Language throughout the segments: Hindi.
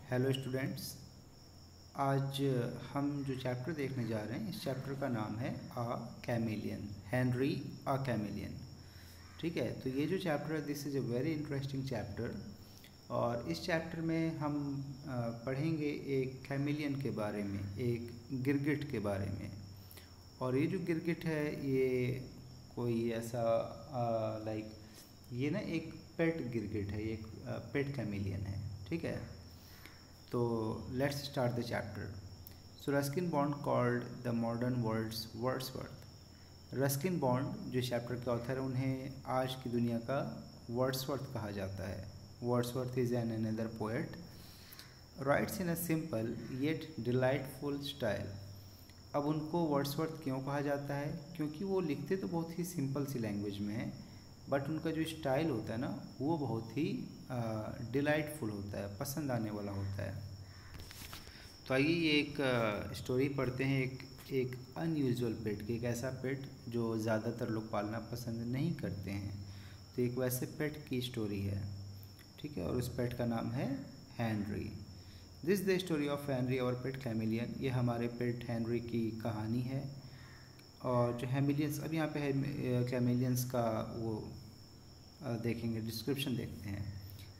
Hello students. आज हम जो चैप्टर देखने जा रहे हैं इस चैप्टर का नाम है अ कैमेलियन, हेनरी अ कैमेलियन। ठीक है, तो ये जो चैप्टर है this is a very interesting chapter. और इस चैप्टर में हम पढ़ेंगे एक कैमेलियन के बारे में, एक गिरगिट के बारे में। और ये जो गिरगिट है ये कोई ऐसा लाइक ये ना एक पेट गिरगिट है, ये एक पेट कैमेलियन है। ठीक है, तो let's start the chapter. So Ruskin Bond called the modern world's Wordsworth. Ruskin Bond जो चैप्टर के ऑथर है उन्हें आज की दुनिया का वर्ड्सवर्थ कहा जाता है। Wordsworth is an another poet, rights in a simple yet delightful style. अब उनको वर्ड्सवर्थ क्यों कहा जाता है? क्योंकि वो लिखते तो बहुत ही सिंपल सी लैंग्वेज में है, बट उनका जो स्टाइल होता है ना वो बहुत ही डिलाइटफुल होता है, पसंद आने वाला होता है। तो आइए एक स्टोरी पढ़ते हैं एक अनयूजुअल पेट की, एक ऐसा पेट जो ज़्यादातर लोग पालना पसंद नहीं करते हैं। तो एक वैसे पेट की स्टोरी है, ठीक है, और उस पेट का नाम है Henry. This the story of Henry और पेट कैमेलियन। ये हमारे पेट हेनरी की कहानी है। और जो कैमेलियंस, अब यहाँ पे है कैमेलियंस का वो देखेंगे, डिस्क्रिप्शन देखते हैं।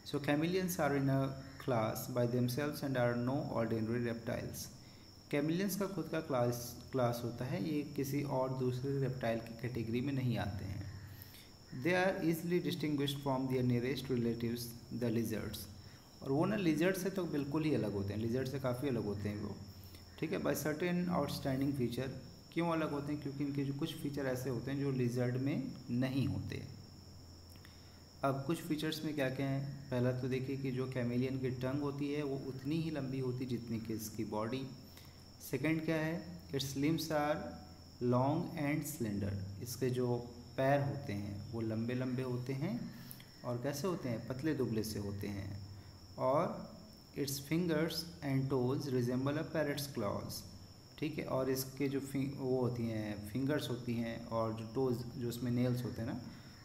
So chameleons are in a class by themselves and are no ordinary reptiles. Chameleons का खुद का क्लास होता है, ये किसी और दूसरे रेप्टाइल की कैटेगरी में नहीं आते हैं। They are easily distinguished from their nearest relatives the lizards. और वो ना लिजर्ड से तो बिल्कुल ही अलग होते हैं, लिजर्ड से काफ़ी अलग होते हैं वो। ठीक है, बाय सर्टेन आउटस्टैंडिंग फीचर। क्यों अलग होते हैं? क्योंकि इनके जो कुछ फीचर ऐसे होते हैं जो लिजर्ड में नहीं होते। अब कुछ फीचर्स में क्या क्या हैं? पहला तो देखिए कि जो कैमेलियन की टंग होती है वो उतनी ही लंबी होती जितनी कि इसकी बॉडी। सेकंड क्या है? Its limbs are long and slender. इसके जो पैर होते हैं वो लंबे लंबे होते हैं और कैसे होते हैं? पतले दुबले से होते हैं। और it's fingers and toes resemble a parrots clause. ठीक है, और इसके जो वो होती हैं, फिंगर्स होती हैं, और जो टोज जो उसमें नेल्स होते हैं ना,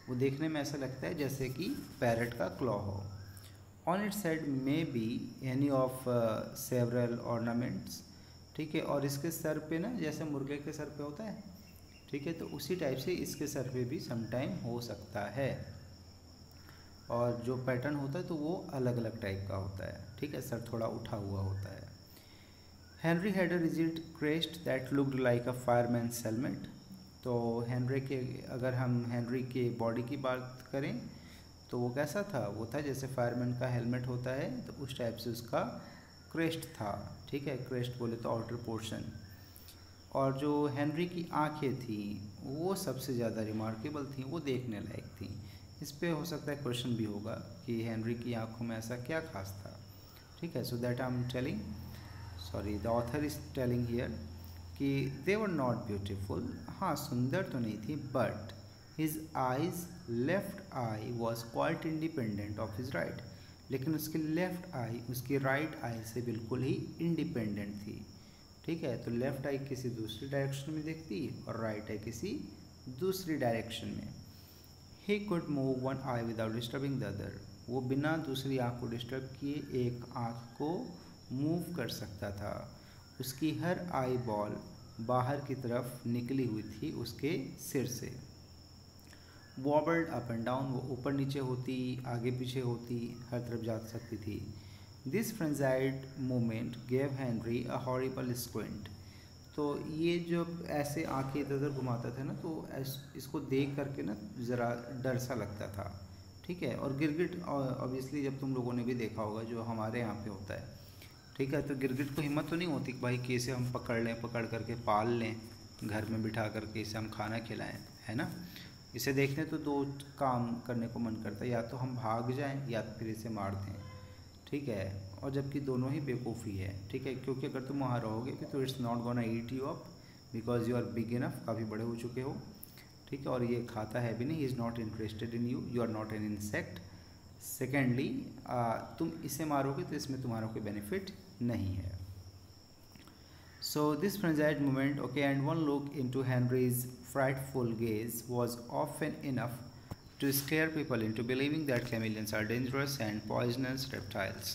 वो देखने में ऐसा लगता है जैसे कि पैरट का क्लॉ हो। On its head may be any of several ornaments. ठीक है, और इसके सर पे ना जैसे मुर्गे के सर पे होता है, ठीक है, तो उसी टाइप से इसके सर पे भी समटाइम हो सकता है। और जो पैटर्न होता है तो वो अलग अलग टाइप का होता है। ठीक है, सर थोड़ा उठा हुआ होता है। Henry had a rigid crest that looked like a fireman's helmet. तो अगर हम हेनरी के बॉडी की बात करें तो वो कैसा था? वो था जैसे फायरमैन का हेलमेट होता है, तो उस टाइप से उसका क्रेस्ट था। ठीक है, क्रेस्ट बोले तो आउटर पोर्शन। और जो हेनरी की आंखें थी वो सबसे ज़्यादा रिमार्केबल थी, वो देखने लायक थी। इस पे हो सकता है क्वेश्चन भी होगा कि हेनरी की आंखों में ऐसा क्या खास था। ठीक है, so that I am telling, sorry the author is telling here कि दे वर नॉट ब्यूटीफुल। हाँ, सुंदर तो नहीं थी, but his eyes, left I was quite independent of his right. लेकिन उसकी लेफ्ट आई उसकी राइट आई से बिल्कुल ही इंडिपेंडेंट थी। ठीक है, तो लेफ्ट आई किसी दूसरी डायरेक्शन में देखती और राइट आई किसी दूसरी डायरेक्शन में। He could move one I without disturbing the other. वो बिना दूसरी आँख को डिस्टर्ब किए एक आँख को मूव कर सकता था। उसकी हर आई बॉल बाहर की तरफ निकली हुई थी उसके सिर से। वॉबल्ड अप एंड डाउन, वो ऊपर नीचे होती, आगे पीछे होती, हर तरफ जा सकती थी। This frenzied movement gave Henry a horrible squint. तो ये जो ऐसे आंखें इधर उधर घुमाता था ना, तो इसको देख करके ना ज़रा डर सा लगता था। ठीक है, और गिरगिट ऑब्वियसली जब तुम लोगों ने भी देखा होगा जो हमारे यहाँ पे होता है। ठीक है, तो गिरगिट को हिम्मत तो नहीं होती कि भाई कि इसे हम पकड़ लें, पकड़ करके पाल लें, घर में बिठा करके इसे हम खाना खिलाएं, है ना। इसे देखने तो दो काम करने को मन करता है, या तो हम भाग जाएं या फिर इसे मार दें। ठीक है, और जबकि दोनों ही बेवकूफ़ी है। ठीक है, क्योंकि अगर तुम वहाँ रहोगे भी तो it's not gonna eat you up because you are big enough, काफ़ी बड़े हो चुके हो। ठीक है, और ये खाता है भी नहीं, he is not interested in you, you are not an insect. Secondly, तुम इसे मारोगे तो इसमें तुम्हारा कोई बेनिफिट नहीं है। So this frenzied movement, okay, and one look into Henry's frightful gaze was often enough to scare people into believing that chameleons are dangerous and poisonous reptiles.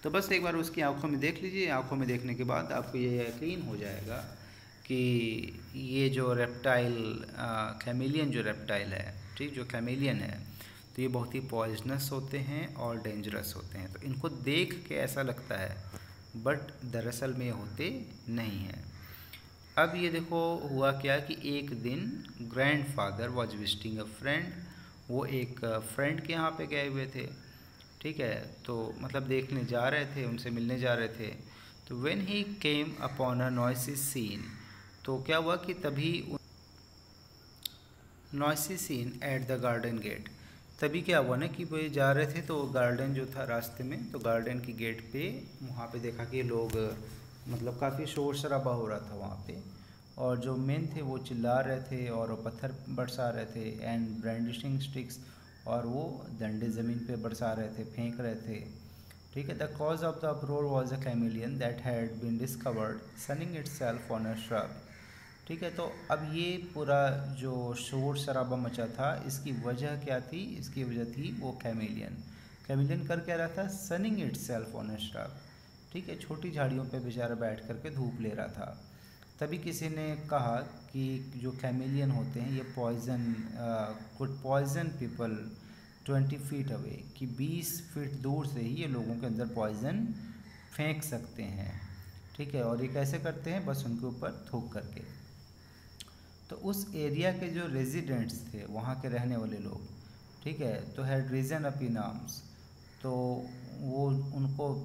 तो बस एक बार उसकी आंखों में देख लीजिए, आंखों में देखने के बाद आपको ये यकीन हो जाएगा कि ये जो रेप्टाइल कैमेलियन जो रेप्टाइल है, ठीक, जो कैमेलियन है, तो ये बहुत ही पॉइजनस होते हैं और डेंजरस होते हैं। तो इनको देख के ऐसा लगता है, बट दरअसल में ये होते नहीं हैं। अब ये देखो हुआ क्या कि एक दिन grandfather was visiting a friend, वो एक फ्रेंड के यहाँ पे गए हुए थे, ठीक है, तो मतलब देखने जा रहे थे, उनसे मिलने जा रहे थे। तो when he came upon a noisy scene, तो क्या हुआ कि तभी noisy scene at the garden gate, तभी क्या हुआ ना कि वो जा रहे थे तो गार्डन जो था रास्ते में, तो गार्डन की गेट पे वहाँ पे देखा कि लोग मतलब काफ़ी शोर शराबा हो रहा था वहाँ पे, और जो मेन थे वो चिल्ला रहे थे और वो पत्थर बरसा रहे थे एंड ब्रांडिशिंग स्टिक्स, और वो डंडे ज़मीन पे बरसा रहे थे, फेंक रहे थे, ठीक है। The cause of the uproar was a chameleon that had been discovered sunning itself on a shrub, ठीक है। तो अब ये पूरा जो शोर शराबा मचा था, इसकी वजह क्या थी? इसकी वजह थी वो कैमेलियन। कैमेलियन कर क्या रहा था? सनिंग इटसेल्फ ऑन अ श्रब, ठीक है, छोटी झाड़ियों पे बेचारा बैठ करके धूप ले रहा था। तभी किसी ने कहा कि जो कैमेलियन होते हैं ये poison could poison people 20 feet away, कि 20 फीट दूर से ही ये लोगों के अंदर पॉइजन फेंक सकते हैं, ठीक है। और ये कैसे करते हैं? बस उनके ऊपर थूक करके। तो उस एरिया के जो रेजिडेंट्स थे, वहाँ के रहने वाले लोग, ठीक है, तो had risen up in arms, तो वो उनको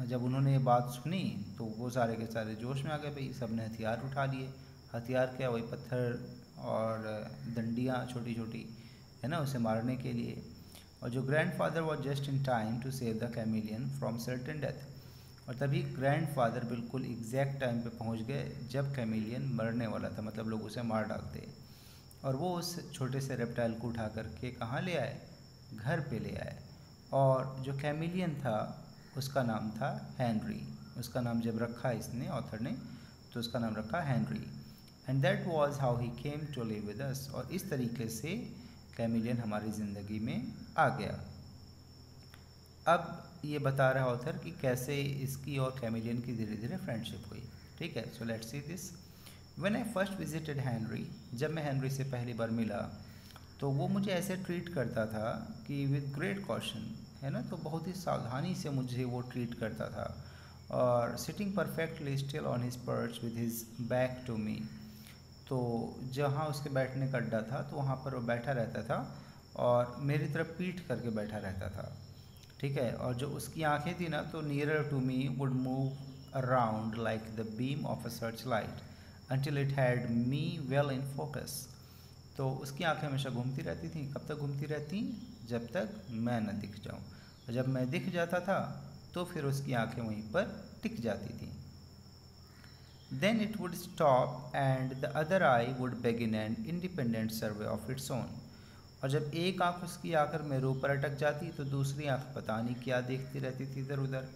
जब उन्होंने ये बात सुनी तो वो सारे के सारे जोश में आ गए, भाई सब ने हथियार उठा लिए। हथियार क्या? वही पत्थर और डंडियाँ छोटी छोटी, है ना, उसे मारने के लिए। और जो grandfather was just in time to save the chameleon from certain death, और तभी ग्रैंडफादर बिल्कुल एग्जैक्ट टाइम पे पहुंच गए जब कैमेलियन मरने वाला था, मतलब लोग उसे मार डालते। और वो उस छोटे से रेप्टाइल को उठा करके कहाँ ले आए? घर पे ले आए। और जो कैमेलियन था उसका नाम था हेनरी। उसका नाम जब रखा इसने, ऑथर ने, तो उसका नाम रखा Henry. And that was how he came to live with us, और इस तरीके से कैमेलियन हमारी ज़िंदगी में आ गया। अब ये बता रहा ऑथर कि कैसे इसकी और कैमेलियन की धीरे धीरे फ्रेंडशिप हुई, ठीक है। So let's see this. When I first visited Henry, जब मैं हेनरी से पहली बार मिला तो वो मुझे ऐसे ट्रीट करता था कि विद ग्रेट कॉशन, है ना, तो बहुत ही सावधानी से मुझे वो ट्रीट करता था। और sitting perfectly still on his perch with his back to me, तो जहाँ उसके बैठने का अड्डा था तो वहाँ पर वो बैठा रहता था और मेरी तरफ पीठ करके बैठा रहता था, ठीक है। और जो उसकी आंखें थी ना, तो nearer to me would move around like the beam of a searchlight until it had me well in focus, तो उसकी आंखें हमेशा घूमती रहती थी। कब तक घूमती रहती? जब तक मैं न दिख जाऊं, और जब मैं दिख जाता था तो फिर उसकी आंखें वहीं पर टिक जाती थी। Then it would stop and the other eye would begin an independent survey of its own, और जब एक आंख उसकी आकर मेरे ऊपर अटक जाती तो दूसरी आंख पता नहीं क्या देखती रहती थी इधर उधर।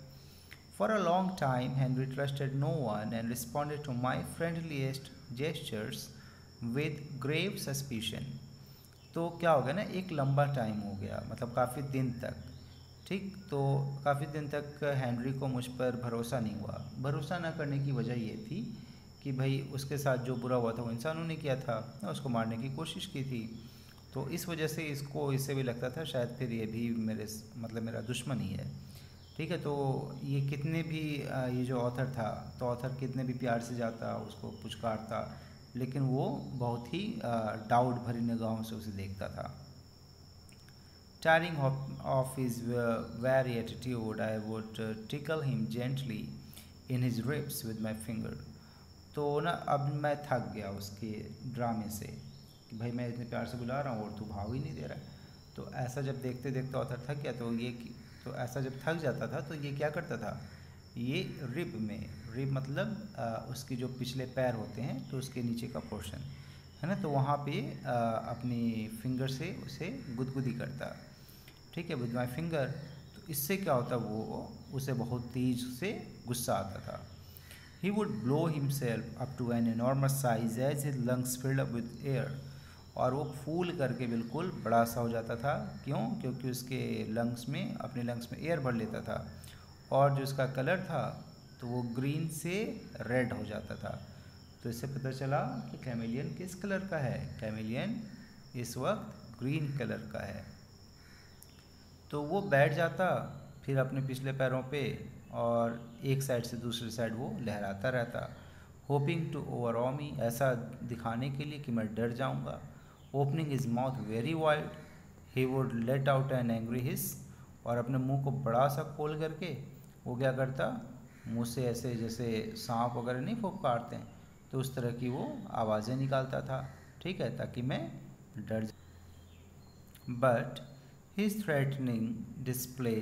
For a long time Henry trusted no one and responded to my friendliest gestures with grave suspicion, तो क्या हो गया ना, एक लंबा टाइम हो गया, मतलब काफ़ी दिन तक, ठीक, तो काफ़ी दिन तक हेनरी को मुझ पर भरोसा नहीं हुआ। भरोसा ना करने की वजह ये थी कि भाई उसके साथ जो बुरा हुआ था वो इंसानों ने किया था, उसको मारने की कोशिश की थी, तो इस वजह से इसको इससे भी लगता था शायद फिर ये भी मेरे मतलब मेरा दुश्मन ही है, ठीक है। तो ये कितने भी ये जो ऑथर था, तो ऑथर कितने भी प्यार से जाता, उसको पुचकारता, लेकिन वो बहुत ही डाउट भरी निगाहों से उसे देखता था। Tiring of his wary attitude, I would tickle him gently in his ribs with my finger. तो ना अब मैं थक गया उसके ड्रामे से कि भाई मैं इतने प्यार से बुला रहा हूँ और तू भाव ही नहीं दे रहा है। तो ऐसा जब देखते देखते ऑथर थक गया, तो ऐसा जब थक जाता था तो ये क्या करता था, ये रिब में, रिब मतलब उसकी जो पिछले पैर होते हैं तो उसके नीचे का पोर्शन है ना, तो वहाँ पे अपनी फिंगर से उसे गुदगुदी करता, ठीक है, विद माई फिंगर। तो इससे क्या होता, वो उसे बहुत तेज से गुस्सा आता था। He would blow himself up to an enormous size as his lungs filled up with air, और वो फूल करके बिल्कुल बड़ा सा हो जाता था। क्यों? क्योंकि उसके लंग्स में, अपने लंग्स में एयर भर लेता था और जो इसका कलर था तो वो ग्रीन से रेड हो जाता था। तो इससे पता चला कि कैमेलियन किस कलर का है, कैमेलियन इस वक्त ग्रीन कलर का है। तो वो बैठ जाता फिर अपने पिछले पैरों पे और एक साइड से दूसरी साइड वो लहराता रहता, होपिंग टू ओवरऑ मी, ऐसा दिखाने के लिए कि मैं डर जाऊंगा। Opening his mouth very wide he would let out an angry hiss, और अपने मुंह को बड़ा सा खोल करके वो क्या करता, मुंह से ऐसे जैसे सांप वगैरह नहीं फुफकारते हैं तो उस तरह की वो आवाज़ें निकालता था, ठीक है, ताकि मैं डर। But his threatening display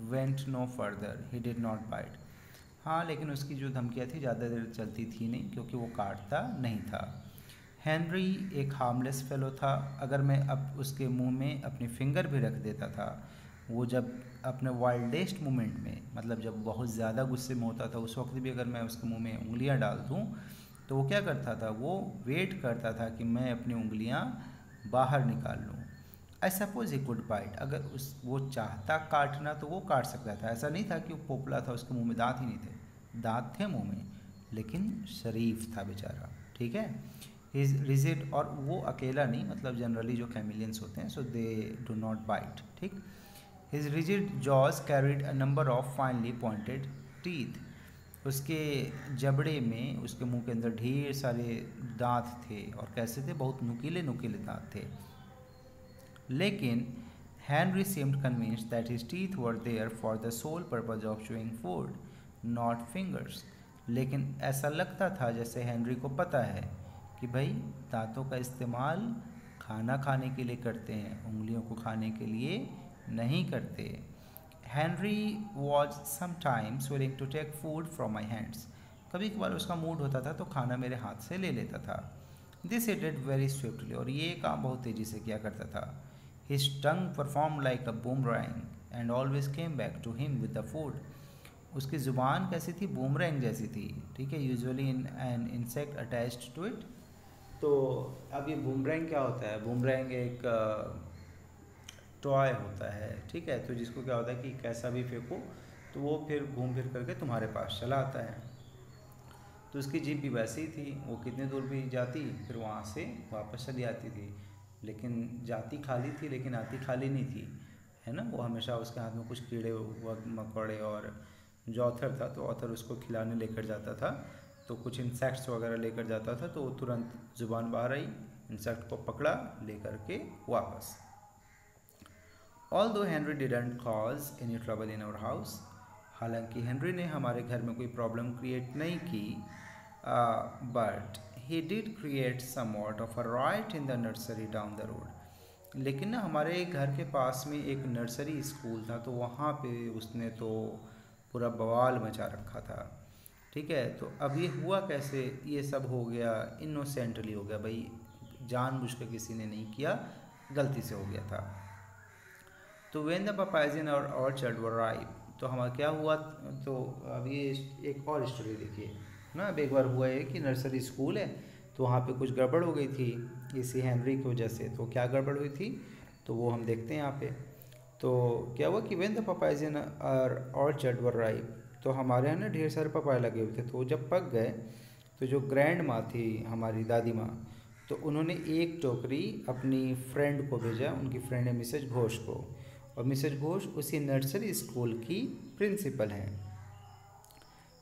went no further, he did not bite। हाँ, लेकिन उसकी जो धमकियाँ थी ज़्यादा देर चलती थी नहीं, क्योंकि वो काटता नहीं था। हेनरी एक हार्मलेस फेलो था। अगर मैं अब उसके मुंह में अपनी फिंगर भी रख देता था, वो जब अपने वाइल्डेस्ट मोमेंट में, मतलब जब बहुत ज़्यादा गुस्से में होता था, उस वक्त भी अगर मैं उसके मुंह में उंगलियां डाल दूं तो वो क्या करता था, वो वेट करता था कि मैं अपनी उंगलियां बाहर निकाल लूं। I suppose he could bite, अगर वो चाहता काटना तो वो काट सकता था। ऐसा नहीं था कि वो पोपला था, उसके मुंह में दांत ही नहीं थे, दांत थे मुंह में, लेकिन शरीफ था बेचारा, ठीक है। हिज रिजिड, और वो अकेला नहीं, मतलब जनरली जो कैमिलियंस होते हैं सो दे डू नॉट बाइट, ठीक। His rigid jaws carried a number of finally pointed teeth, उसके जबड़े में, उसके मुंह के अंदर ढेर सारे दांत थे, और कैसे थे, बहुत नुकीले नुकीले दांत थे। लेकिन Henry seemed convinced that his teeth were there for the sole purpose of chewing food, not fingers। लेकिन ऐसा लगता था जैसे हेनरी को पता है कि भाई दांतों का इस्तेमाल खाना खाने के लिए करते हैं, उंगलियों को खाने के लिए नहीं करते। Henry was sometimes willing to take food from my hands, कभी कभार उसका मूड होता था तो खाना मेरे हाथ से ले लेता था। This he did very swiftly, और ये काम बहुत तेज़ी से किया करता था। His tongue performed like a boomerang and always came back to him with the food। उसकी ज़ुबान कैसी थी, बूमरैंग जैसी थी, ठीक है, usually in an insect attached to it. तो अब ये बूमरैंग क्या होता है, बूमरैंग एक टॉय होता है, ठीक है, तो जिसको क्या होता है कि कैसा भी फेंको तो वो फिर घूम फिर करके तुम्हारे पास चला आता है। तो उसकी जीभ भी वैसी ही थी, वो कितने दूर भी जाती फिर वहाँ से वापस चली आती थी, लेकिन जाती खाली थी लेकिन आती खाली नहीं थी, है ना। वो हमेशा उसके हाथ में कुछ कीड़े मकोड़े, और जो ऑथर था तो ऑथर उसको खिलाने लेकर जाता था, तो कुछ इंसेक्ट्स वगैरह लेकर जाता था, तो वो तुरंत जुबान बाहर आई, इंसेक्ट को पकड़ा, लेकर के वापस। Although Henry didn't cause any trouble in our house, हालांकि हेनरी ने हमारे घर में कोई प्रॉब्लम क्रिएट नहीं की, but he did create somewhat of a riot in the nursery down the road। लेकिन ना हमारे घर के पास में एक नर्सरी स्कूल था, तो वहाँ पे उसने तो पूरा बवाल मचा रखा था, ठीक है। तो अब ये हुआ कैसे, ये सब हो गया इनोसेंटली हो गया, भाई जानबूझ के किसी ने नहीं किया, गलती से हो गया था। तो when the papayas in our orchard were ripe, तो हमारा क्या हुआ, तो अब ये एक और स्टोरी देखिए ना। अब एक बार हुआ है कि नर्सरी स्कूल है, तो वहाँ पे कुछ गड़बड़ हो गई थी इसी हेनरी की वजह से। तो क्या गड़बड़ हुई थी तो वो हम देखते हैं यहाँ पे। तो क्या हुआ कि when the papayas in our orchard were ripe, तो हमारे यहाँ ना ढेर सारे पपाया लगे हुए थे, तो जब पक गए तो जो ग्रैंड माँ थी हमारी दादी माँ, तो उन्होंने एक टोकरी अपनी फ्रेंड को भेजा, उनकी फ्रेंड है मिसेज घोष को, और मिसेज घोष उसी नर्सरी स्कूल की प्रिंसिपल हैं।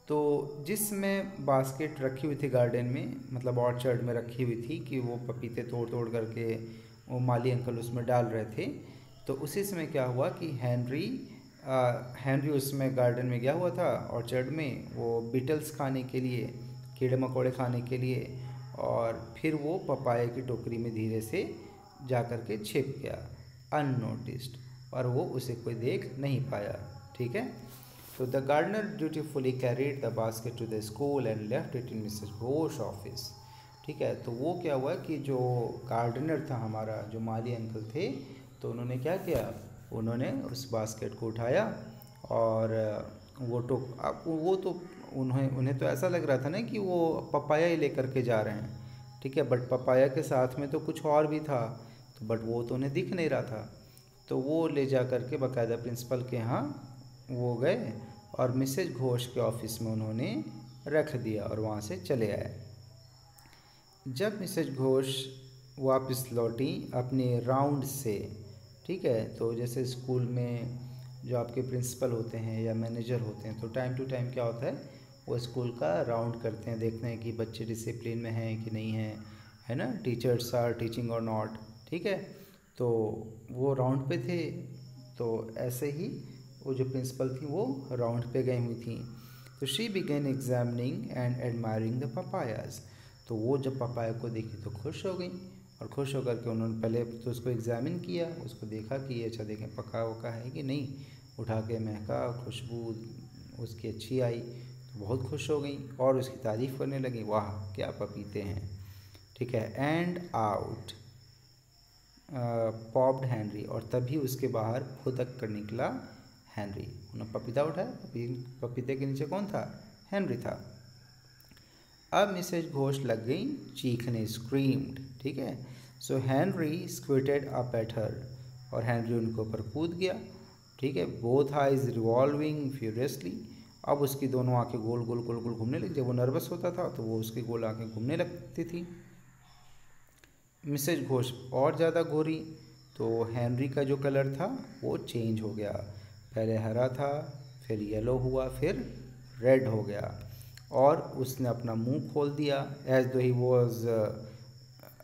तो जिसमें बास्केट रखी हुई थी गार्डन में, मतलब ऑर्चर्ड में रखी हुई थी कि वो पपीते तोड़ तोड़ करके वो माली अंकल उसमें डाल रहे थे, तो उसी समय क्या हुआ कि हेनरी उसमें गार्डन में गया हुआ था ऑर्चर्ड में, वो बीटल्स खाने के लिए, कीड़े मकोड़े खाने के लिए, और फिर वो पपाया की टोकरी में धीरे से जा कर के छिप गया अननोटिस्ड, और वो उसे कोई देख नहीं पाया, ठीक है। तो the gardener dutifully carried the basket to the school and left it in Mrs Ghosh office, ठीक है। तो वो क्या हुआ कि जो गार्डनर था हमारा, जो माली अंकल थे, तो उन्होंने क्या किया, उन्होंने उस बास्केट को उठाया, और वो तो उन्हें तो ऐसा लग रहा था ना कि वो पपाया ही लेकर के जा रहे हैं, ठीक है, बट पपाया के साथ में तो कुछ और भी था, तो बट वो तो उन्हें दिख नहीं रहा था। तो वो ले जा कर के बाकायदा प्रिंसिपल के यहाँ वो गए, और मिसेज घोष के ऑफिस में उन्होंने रख दिया और वहाँ से चले आए। जब मिसेज घोष वापस लौटी अपने राउंड से, ठीक है, तो जैसे स्कूल में जो आपके प्रिंसिपल होते हैं या मैनेजर होते हैं तो टाइम टू टाइम क्या होता है, वो स्कूल का राउंड करते हैं, देखते हैं कि बच्चे डिसिप्लिन में हैं कि नहीं हैं, है ना, टीचर्स आर टीचिंग और नॉट, ठीक है। तो वो राउंड पे थे, तो ऐसे ही वो जो प्रिंसिपल थी वो राउंड पे गई हुई थी। तो she began examining and admiring the papayas. तो वो जब पपाया को देखी तो खुश हो गई, और खुश होकर के उन्होंने पहले तो उसको एग्जामिन किया, उसको देखा कि ये अच्छा देखें पका वका है कि नहीं, उठा के महका, खुशबू उसकी अच्छी आई तो बहुत खुश हो गई और उसकी तारीफ़ करने लगी, वाह क्या पपीते हैं, ठीक है। एंड आउट पॉप्ड हेनरी, और तभी उसके बाहर फुदक कर निकला हेनरी। उन्होंने पपीता उठाया, पपीते के नीचे कौन था, हेनरी था। अब मिसेज घोष लग गई चीखने, स्क्रीम्ड, ठीक है। सो हेनरी स्क्विटेड अप एट हर, और हेनरी उनके ऊपर कूद गया, ठीक है। बोथ आइज रिवॉल्विंग फ्यूरियसली, अब उसकी दोनों आंखें गोल गोल गोल गोल घूमने लगी। जब वो नर्वस होता था तो वो उसकी गोल आंखें घूमने लगती थी। मिसेज घोष और ज़्यादा घूरी तो हेनरी का जो कलर था वो चेंज हो गया, पहले हरा था, फिर येलो हुआ, फिर रेड हो गया, और उसने अपना मुंह खोल दिया,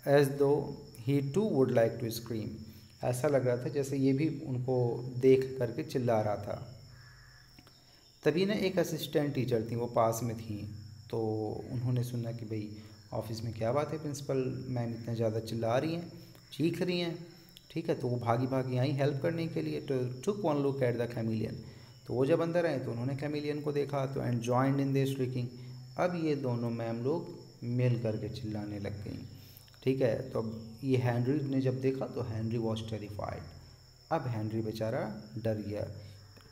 as though he too would like to scream. ऐसा लग रहा था जैसे ये भी उनको देख करके चिल्ला रहा था। तभी ना एक असिस्टेंट टीचर थी, वो पास में थी, तो उन्होंने सुना कि भाई ऑफिस में क्या बात है, प्रिंसिपल मैम इतना ज़्यादा चिल्ला रही हैं, चीख रही हैं, ठीक है। तो वो भागी भागी आई हेल्प करने के लिए। तो took one look at the chameleon, तो वो जब अंदर आए तो उन्होंने कैमिलियन को देखा, तो and joined in this streaking. अब ये दोनों मैम लोग मिल करके चिल्लाने लग गई, ठीक है। तो अब ये हेनरी ने जब देखा तो हेनरी वॉज टेरिफाइड। अब हेनरी बेचारा डर गया,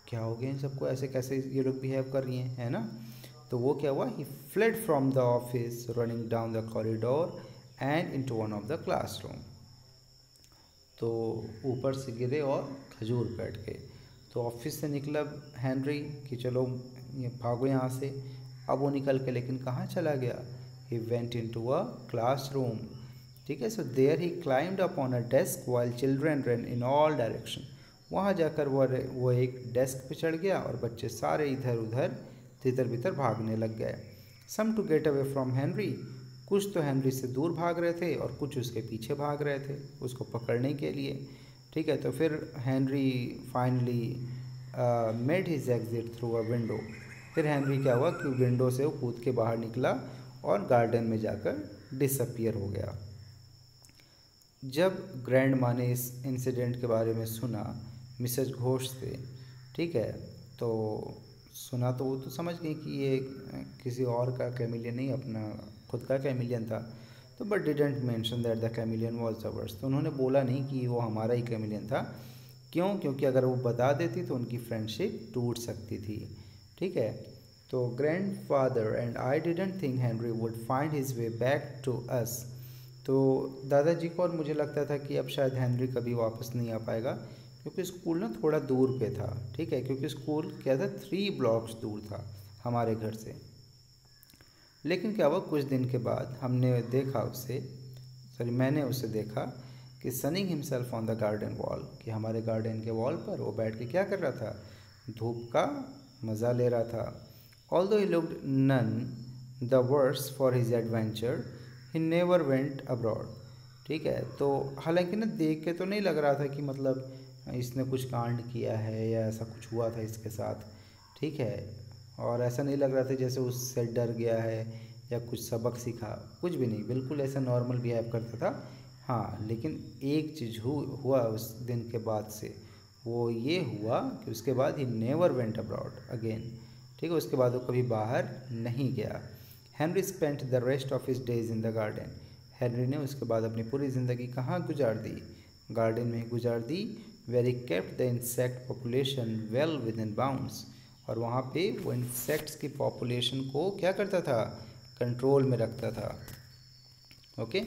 क्या हो गया इन सबको, ऐसे कैसे ये लोग बिहेव कर रही हैं, है ना। तो वो क्या हुआ, he fled from the office running down the corridor and into one of the classroom. तो ऊपर से गिरे और खजूर बैठ गए। तो ऑफिस से निकला हेनरी कि चलो ये भागो यहाँ से। अब वो निकल के लेकिन कहाँ चला गया, he went into a classroom, ठीक है। So there he climbed upon a desk while children run in all direction. वहाँ जाकर वो एक डेस्क पे चढ़ गया और बच्चे सारे इधर उधर तितर बितर भागने लग गए। Some to get away from Henry, कुछ तो हेनरी से दूर भाग रहे थे और कुछ उसके पीछे भाग रहे थे उसको पकड़ने के लिए, ठीक है। तो फिर Henry finally made his exit through a window. फिर हेनरी क्या हुआ कि विंडो से वो कूद के बाहर निकला और गार्डन में जाकर डिसअपियर हो गया। जब ग्रैंड माँ ने इस इंसिडेंट के बारे में सुना मिसेज घोष से, ठीक है, तो सुना तो वो तो समझ गई कि ये किसी और का कैमिलियन नहीं, अपना खुद का कैमिलियन था। तो but didn't mention that the chameleon was ours, तो उन्होंने बोला नहीं कि वो हमारा ही कैमिलियन था। क्यों, क्योंकि अगर वो बता देती तो उनकी फ्रेंडशिप टूट सकती थी, ठीक है। तो grandfather and I didn't think Henry would find his way back to us. तो दादाजी को और मुझे लगता था कि अब शायद हेनरी कभी वापस नहीं आ पाएगा, क्योंकि स्कूल ना थोड़ा दूर पे था, ठीक है। क्योंकि स्कूल क्या था, 3 ब्लॉक्स दूर था हमारे घर से। लेकिन क्या हुआ, कुछ दिन के बाद मैंने उसे देखा कि sunning himself on the garden wall, कि हमारे गार्डन के वॉल पर वो बैठ के क्या कर रहा था, धूप का मज़ा ले रहा था। Although he looked none the worse for his adventure he never went abroad, ठीक है। तो हालांकि ना देख के तो नहीं लग रहा था कि मतलब इसने कुछ कांड किया है या ऐसा कुछ हुआ था इसके साथ, ठीक है। और ऐसा नहीं लग रहा था जैसे उससे डर गया है या कुछ सबक सीखा, कुछ भी नहीं, बिल्कुल ऐसा नॉर्मल बिहेव करता था। हाँ, लेकिन एक चीज़ हुआ उस दिन के बाद से, वो ये हुआ कि उसके बाद ही नेवर वेंट अब्रॉड अगेन, ठीक है। उसके बाद वो कभी बाहर नहीं गया। Henry spent the rest of his days in the garden, Henry ने उसके बाद अपनी पूरी ज़िंदगी कहाँ गुजार दी, गार्डन में गुजार दी। Where he kept the insect population well within bounds, और वहाँ पे वो इंसेक्ट्स की पॉपुलेशन को क्या करता था, कंट्रोल में रखता था। Okay,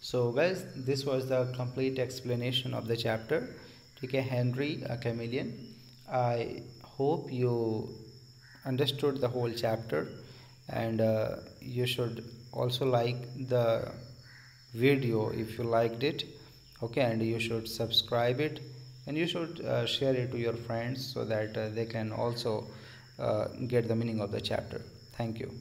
so guys this was the complete explanation of the chapter, ठीक है, Henry a chameleon. I hope you understood the whole chapter, and you should also like the video if you liked it. Okay, and you should subscribe it, and you should share it to your friends so that they can also get the meaning of the chapter. Thank you.